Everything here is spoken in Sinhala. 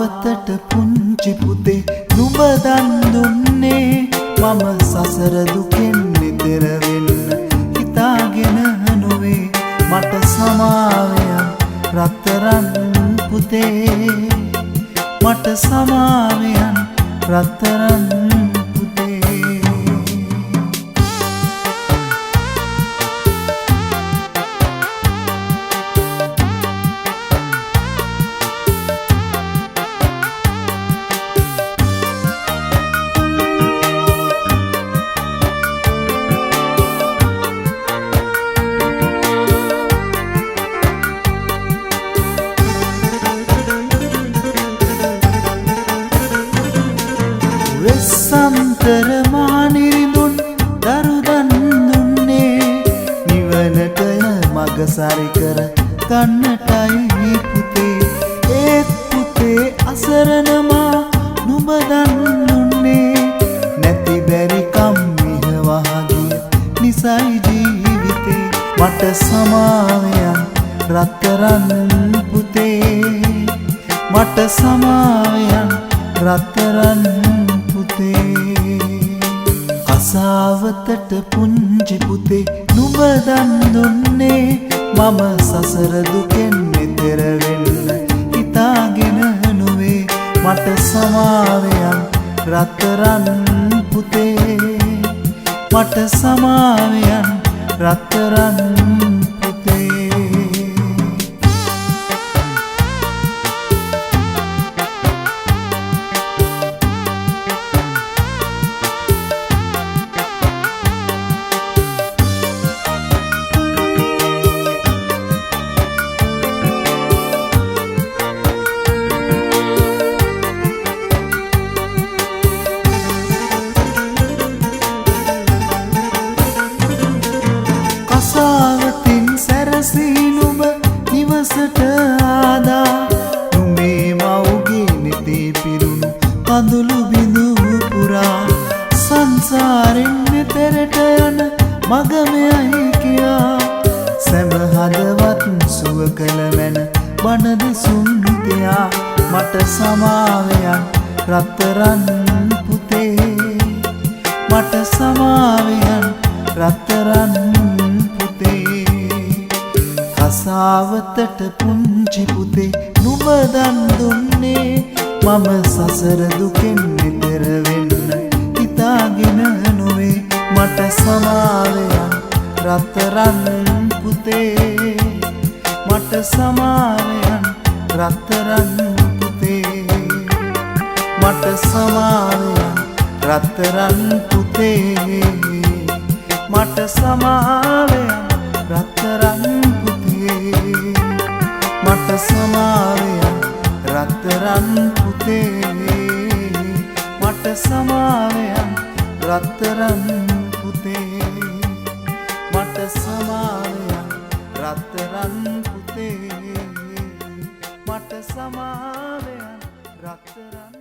කසාවතට පුංචි පුතේ නුඹ දන් දුන්නේ මම සසර දුකෙන් නිතර වෙන්න හිතාගෙන නොවේ මට සමාවයන් රත්තරන් පුතේ මට සමාවයන් රත්තරන් සම්තර මානිරිඳුන් දරුදන් දුන්නේ නිවනට මග සරි කර ගන්නටයි පුතේ ඒත් පුතේ අසරණ මා නුඹ දන් දුන්නේ නැති බැරි කම් මිහවහගිය නිසයි ජීවිතේ මට සමාවයන් රත්තරන් පුතේ මට සමාවයන් රත්තරන් කසාවතට පුංචි පුතේ නුඹ දන් දුන්නේ මම සසර දුකෙන් නිතර වෙන්න හිතාගෙන නොවේ මට සමාවයන් රත්තරන් පුතේ මට සමාවයන් රත්තරන් කසාවතින් සැරසී නුඹ නිවසට ආදා නුඹේ මව්ගේ නෙතේ පිරුණු කඳුළු බිඳු පුරා සංසාරෙන් මෙතරට යන මග මෙයයි කියා සැම හදවත් සුව කළ මැන බණ දෙසුම් දෙයා මට සමාවයන් රත්තරන් පුතේ මට සමාවයන් රත්තරන් කසාවතට පුංචි පුතේ නුඹ දන් දුන්නේ මම සසර දුකෙන් නිතර වෙන්න හිතාගෙන නොවේ මට සමාවයන් රත්තරන් පුතේ මට සමාවයන් රත්තරන් පුතේ මට සමාවයන් රත්තරන් පුතේ මට සමාවයන් රත්තරන් මට සමාවයන් රත්තරන් පුතේ මට සමාවයන් රත්තරන් පුතේ මට සමාවයන් රත්තරන් පුතේ මට සමාවයන් රත්තරන්